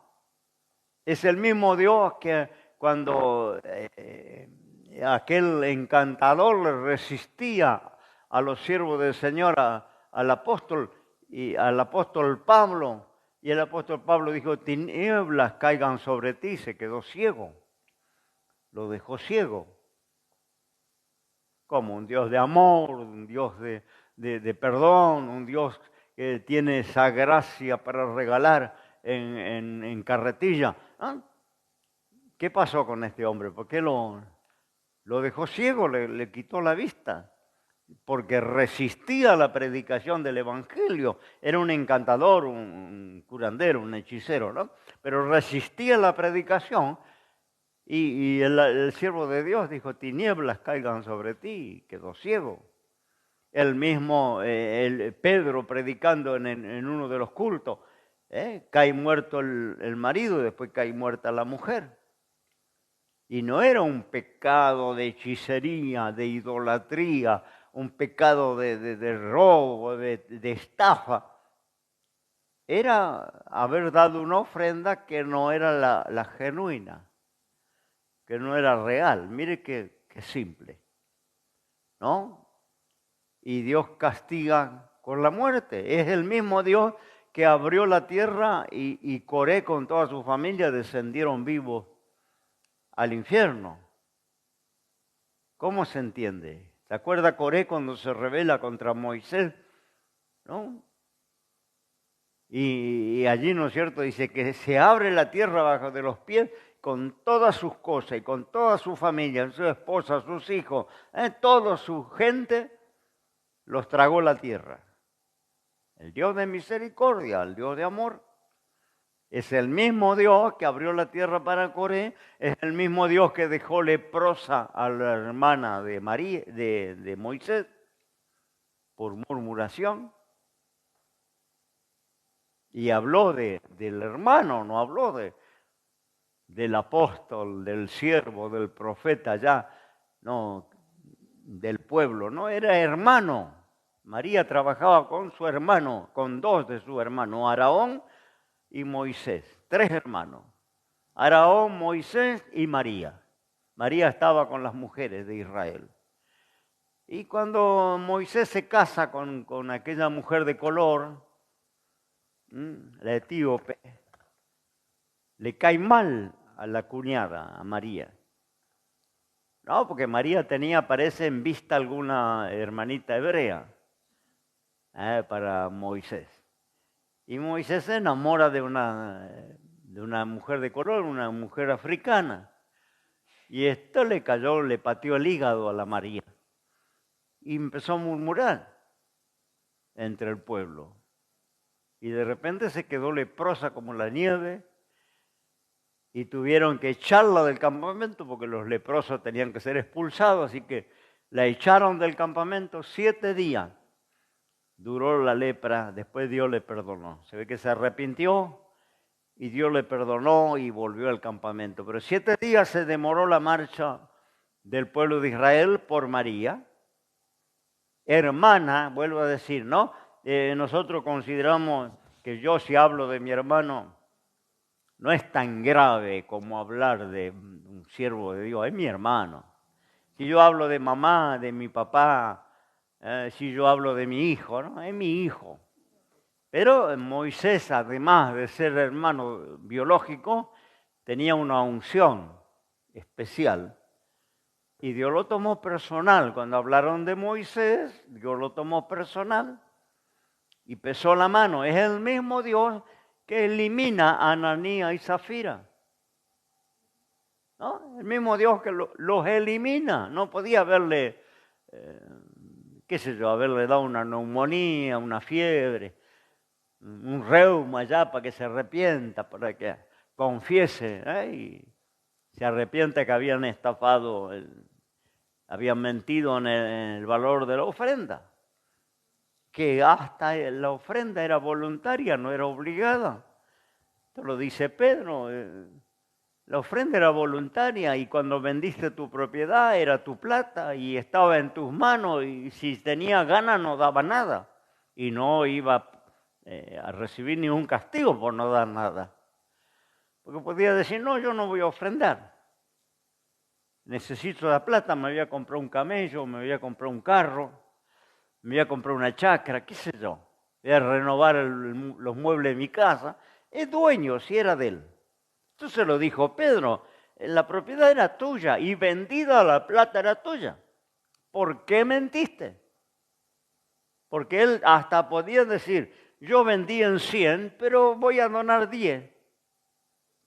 Es el mismo Dios que cuando aquel encantador le resistía a los siervos del Señor, al apóstol Pablo, y el apóstol Pablo dijo, tinieblas caigan sobre ti, se quedó ciego, lo dejó ciego. Como un Dios de amor, un Dios de perdón, un Dios que tiene esa gracia para regalar en carretilla. ¿Ah? ¿Qué pasó con este hombre? ¿Por qué lo dejó ciego, le quitó la vista? Porque resistía la predicación del Evangelio. Era un encantador, un curandero, un hechicero, ¿no? Pero resistía la predicación y el siervo de Dios dijo, tinieblas caigan sobre ti, quedó ciego. El mismo Pedro predicando en uno de los cultos, cae muerto el marido y después cae muerta la mujer. Y no era un pecado de hechicería, de idolatría, un pecado de robo, de estafa. Era haber dado una ofrenda que no era la genuina, que no era real. Mire qué simple, ¿no? Y Dios castiga con la muerte. Es el mismo Dios que abrió la tierra y Coré con toda su familia descendieron vivos al infierno. ¿Cómo se entiende? ¿Se acuerda Coré cuando se rebela contra Moisés? ¿No? Y allí, ¿no es cierto? Dice que se abre la tierra bajo de los pies con todas sus cosas y con toda su familia, su esposa, sus hijos, toda su gente, los tragó la tierra. El Dios de misericordia, el Dios de amor, es el mismo Dios que abrió la tierra para Coré, es el mismo Dios que dejó leprosa a la hermana de Moisés por murmuración. Y habló del hermano, no habló del apóstol, del siervo, del profeta ya, no, del pueblo, no, era hermano. María trabajaba con su hermano, con dos de sus hermanos, Aarón y Moisés, 3 hermanos. Aarón, Moisés y María. María estaba con las mujeres de Israel. Y cuando Moisés se casa con aquella mujer de color, la etíope, le cae mal a la cuñada, a María. No, porque María tenía, parece, en vista alguna hermanita hebrea para Moisés. Y Moisés se enamora de una mujer de color, una mujer africana. Y esto le cayó, le pateó el hígado a la María. Y empezó a murmurar entre el pueblo. Y de repente se quedó leprosa como la nieve. Y tuvieron que echarla del campamento porque los leprosos tenían que ser expulsados. Así que la echaron del campamento 7 días. Duró la lepra, después Dios le perdonó. Se ve que se arrepintió y Dios le perdonó y volvió al campamento. Pero 7 días se demoró la marcha del pueblo de Israel por María. Hermana, vuelvo a decir, ¿no? Nosotros consideramos que yo, si hablo de mi hermano, no es tan grave como hablar de un siervo de Dios, es mi hermano. Si yo hablo de mamá, de mi papá, si yo hablo de mi hijo, ¿no? Es mi hijo. Pero Moisés, además de ser hermano biológico, tenía una unción especial. Y Dios lo tomó personal. Cuando hablaron de Moisés, Dios lo tomó personal y pesó la mano. Es el mismo Dios que elimina a Ananías y Zafira. ¿No? El mismo Dios que los elimina. No podía haberle, qué sé yo, haberle dado una neumonía, una fiebre, un reuma ya para que se arrepienta, para que confiese y se arrepiente que habían estafado, habían mentido en el valor de la ofrenda. Que hasta la ofrenda era voluntaria, no era obligada. Esto lo dice Pedro. La ofrenda era voluntaria y cuando vendiste tu propiedad era tu plata y estaba en tus manos y si tenía ganas no daba nada y no iba a recibir ningún castigo por no dar nada. Porque podía decir, no, yo no voy a ofrendar. Necesito la plata, me voy a comprar un camello, me voy a comprar un carro, me voy a comprar una chacra, qué sé yo. Voy a renovar los muebles de mi casa. Es dueño, si era de él. Entonces lo dijo Pedro, la propiedad era tuya y vendida la plata era tuya. ¿Por qué mentiste? Porque él hasta podía decir, yo vendí en 100, pero voy a donar 10.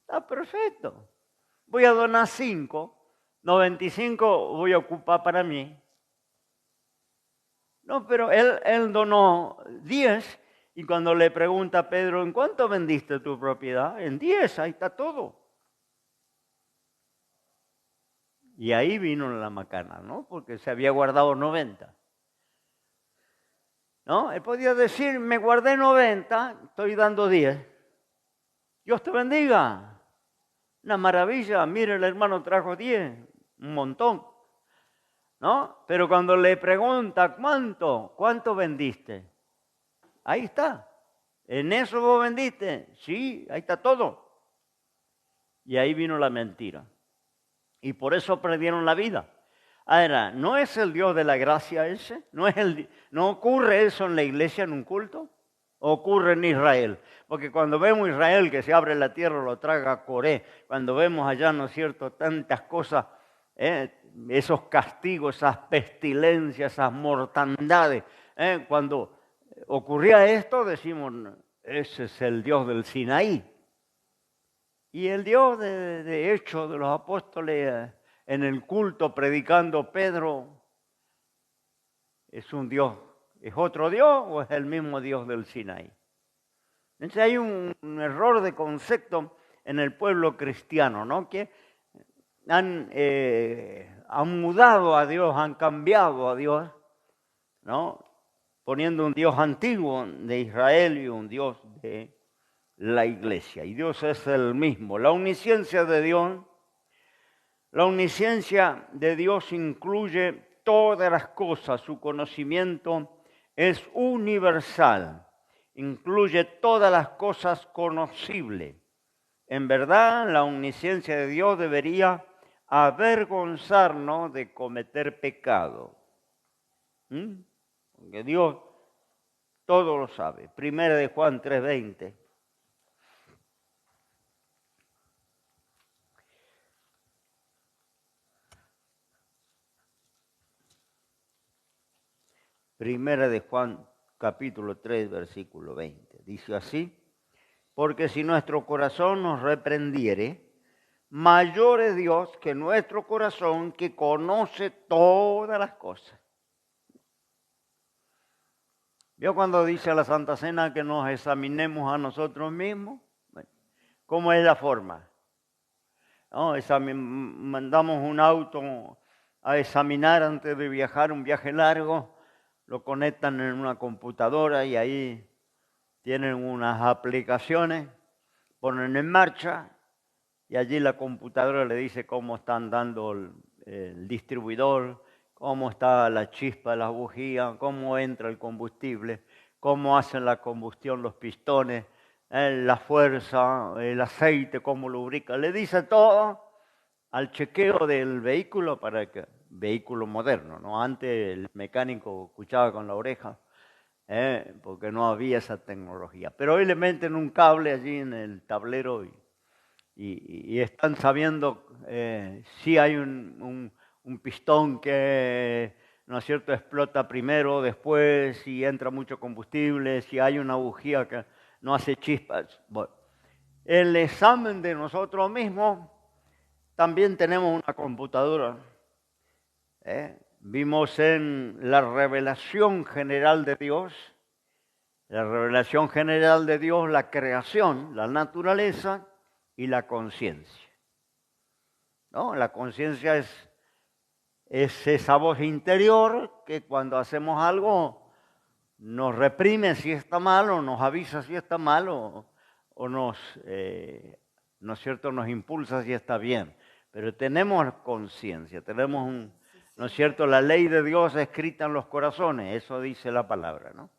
Está perfecto. Voy a donar 5, 95 voy a ocupar para mí. No, pero él donó 10 y cuando le pregunta a Pedro, ¿en cuánto vendiste tu propiedad? En 10, ahí está todo. Y ahí vino la macana, ¿no? Porque se había guardado 90. ¿No? Él podía decir, me guardé 90, estoy dando 10. Dios te bendiga. Una maravilla, mire, el hermano trajo 10, un montón. ¿No? Pero cuando le pregunta, ¿cuánto vendiste? Ahí está. ¿En eso vos vendiste? Sí, ahí está todo. Y ahí vino la mentira. Y por eso perdieron la vida. Ahora, ¿no es el Dios de la gracia ese? ¿No ocurre eso en la iglesia en un culto? Ocurre en Israel. Porque cuando vemos Israel que se abre la tierra, lo traga Coré. Cuando vemos allá, ¿no es cierto?, tantas cosas, esos castigos, esas pestilencias, esas mortandades. Cuando ocurría esto, decimos, ese es el Dios del Sinaí. Y el Dios de Hechos de los Apóstoles en el culto predicando Pedro, ¿es un Dios, es otro Dios o es el mismo Dios del Sinaí? Entonces hay un error de concepto en el pueblo cristiano, ¿no? Que han mudado a Dios, han cambiado a Dios, ¿no? Poniendo un Dios antiguo de Israel y un Dios de la iglesia. Y Dios es el mismo. La omnisciencia de Dios incluye todas las cosas, su conocimiento es universal, incluye todas las cosas conocibles. En verdad, la omnisciencia de Dios debería avergonzarnos de cometer pecado. Porque Dios todo lo sabe. Primera de Juan 3:20. Primera de Juan, capítulo 3, versículo 20. Dice así: porque si nuestro corazón nos reprendiere, mayor es Dios que nuestro corazón, que conoce todas las cosas. ¿Vio cuando dice la Santa Cena que nos examinemos a nosotros mismos? Bueno, ¿cómo es la forma? No, mandamos un auto a examinar antes de viajar, un viaje largo, lo conectan en una computadora y ahí tienen unas aplicaciones, ponen en marcha y allí la computadora le dice cómo está andando el distribuidor, cómo está la chispa de la bujía, cómo entra el combustible, cómo hacen la combustión los pistones, la fuerza, el aceite, cómo lubrica. Le dice todo al chequeo del vehículo, vehículo moderno, ¿no? Antes el mecánico escuchaba con la oreja, porque no había esa tecnología. Pero hoy le meten un cable allí en el tablero y están sabiendo si hay un pistón que, ¿no es cierto?, explota primero, después, si entra mucho combustible, si hay una bujía que no hace chispas. Bueno, el examen de nosotros mismos, también tenemos una computadora. Vimos en la revelación general de Dios, la creación, la naturaleza y la conciencia. ¿No? La conciencia es esa voz interior que cuando hacemos algo nos reprime si está mal o nos avisa si está mal o nos, ¿no es cierto?, nos impulsa si está bien. Pero tenemos conciencia, tenemos ¿no es cierto?, la ley de Dios escrita en los corazones, eso dice la palabra, ¿no?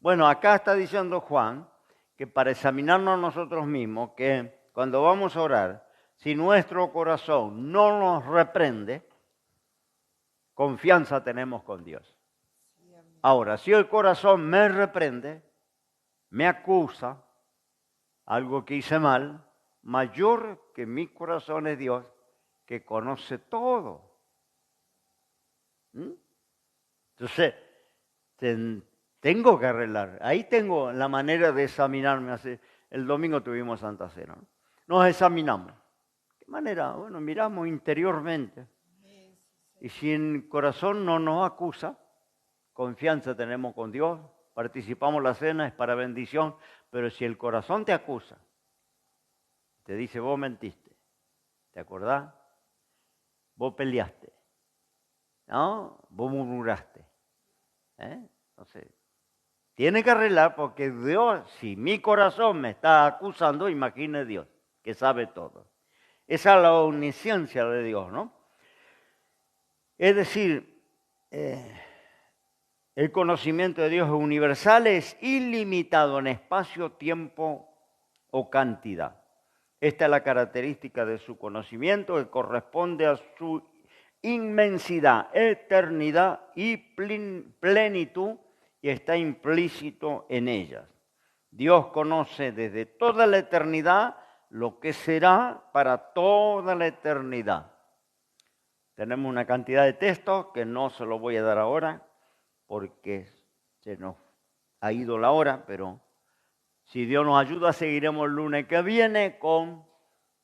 Bueno, acá está diciendo Juan que para examinarnos nosotros mismos, que cuando vamos a orar, si nuestro corazón no nos reprende, confianza tenemos con Dios. Ahora, si el corazón me reprende, me acusa, algo que hice mal, mayor que mi corazón es Dios, que conoce todo. Entonces, tengo que arreglar. Ahí tengo la manera de examinarme. El domingo tuvimos Santa Cena. Nos examinamos. ¿Qué manera? Bueno, miramos interiormente. Y si el corazón no nos acusa, confianza tenemos con Dios, participamos la cena, es para bendición. Pero si el corazón te acusa, te dice, vos mentiste, ¿te acordás? Vos peleaste, ¿no? Vos murmuraste. Entonces, tiene que arreglar porque Dios, si mi corazón me está acusando, imagine Dios, que sabe todo. Esa es la omnisciencia de Dios, ¿no? Es decir, el conocimiento de Dios es universal, es ilimitado en espacio, tiempo o cantidad. Esta es la característica de su conocimiento que corresponde a su inmensidad, eternidad y plenitud, y está implícito en ellas. Dios conoce desde toda la eternidad lo que será para toda la eternidad. Tenemos una cantidad de textos que no se los voy a dar ahora porque se nos ha ido la hora, pero si Dios nos ayuda seguiremos el lunes que viene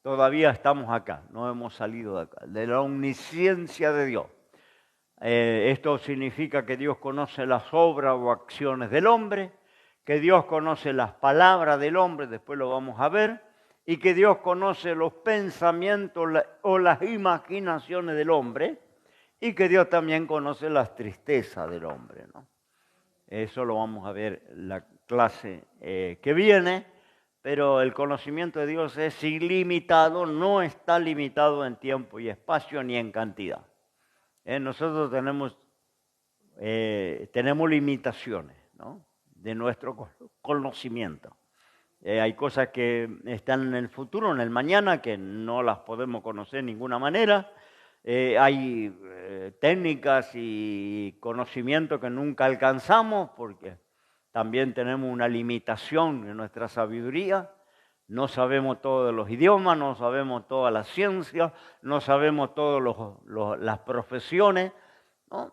todavía estamos acá, no hemos salido de acá, de la omnisciencia de Dios. Esto significa que Dios conoce las obras o acciones del hombre, que Dios conoce las palabras del hombre, después lo vamos a ver, y que Dios conoce los pensamientos o las imaginaciones del hombre, y que Dios también conoce las tristezas del hombre, ¿no? Eso lo vamos a ver en la clase que viene, pero el conocimiento de Dios es ilimitado, no está limitado en tiempo y espacio ni en cantidad. Nosotros tenemos tenemos limitaciones, ¿no?, de nuestro conocimiento. Hay cosas que están en el futuro, en el mañana, que no las podemos conocer de ninguna manera. Hay técnicas y conocimientos que nunca alcanzamos porque también tenemos una limitación en nuestra sabiduría. No sabemos todos los idiomas, no sabemos toda la ciencia, no sabemos todas las profesiones, ¿no?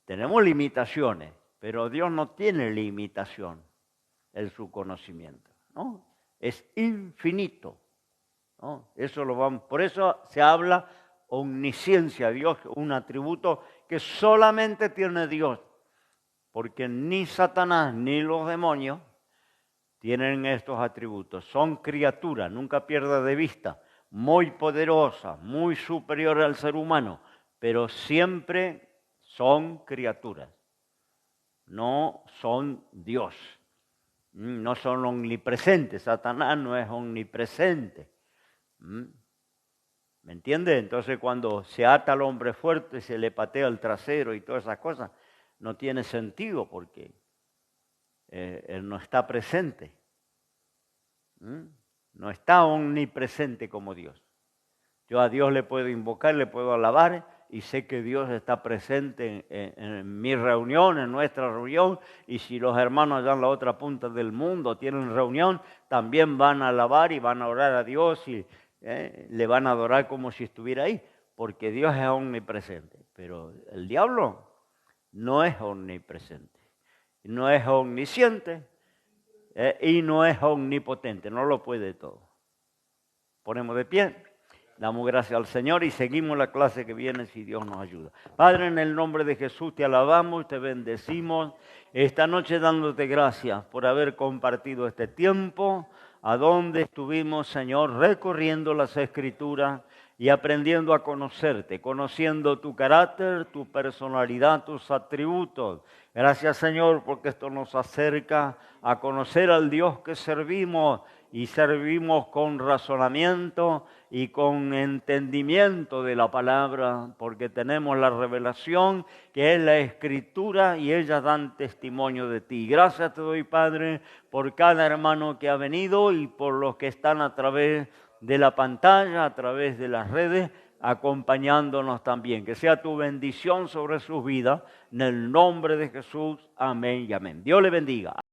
Tenemos limitaciones, pero Dios no tiene limitación en su conocimiento, ¿no? Es infinito, ¿no? Por eso se habla omnisciencia, Dios, un atributo que solamente tiene Dios, porque ni Satanás ni los demonios tienen estos atributos. Son criaturas, nunca pierda de vista, muy poderosas, muy superiores al ser humano, pero siempre son criaturas, no son Dios, no son omnipresentes. Satanás no es omnipresente. ¿Me entiende? Entonces cuando se ata al hombre fuerte, se le patea el trasero y todas esas cosas, no tiene sentido porque él no está presente. No está omnipresente como Dios. Yo a Dios le puedo invocar, le puedo alabar y sé que Dios está presente en mi reunión, en nuestra reunión, y si los hermanos allá en la otra punta del mundo tienen reunión, también van a alabar y van a orar a Dios y le van a adorar como si estuviera ahí, porque Dios es omnipresente. Pero el diablo no es omnipresente, no es omnisciente y no es omnipotente, no lo puede todo. Ponemos de pie, damos gracias al Señor y seguimos la clase que viene si Dios nos ayuda. Padre, en el nombre de Jesús te alabamos, te bendecimos esta noche dándote gracias por haber compartido este tiempo, a donde estuvimos, Señor, recorriendo las Escrituras y aprendiendo a conocerte, conociendo tu carácter, tu personalidad, tus atributos. Gracias, Señor, porque esto nos acerca a conocer al Dios que servimos, y servimos con razonamiento y con entendimiento de la palabra, porque tenemos la revelación que es la Escritura y ellas dan testimonio de ti. Gracias te doy, Padre, por cada hermano que ha venido y por los que están a través de la pantalla, a través de las redes, acompañándonos también. Que sea tu bendición sobre sus vidas, en el nombre de Jesús. Amén y amén. Dios le bendiga.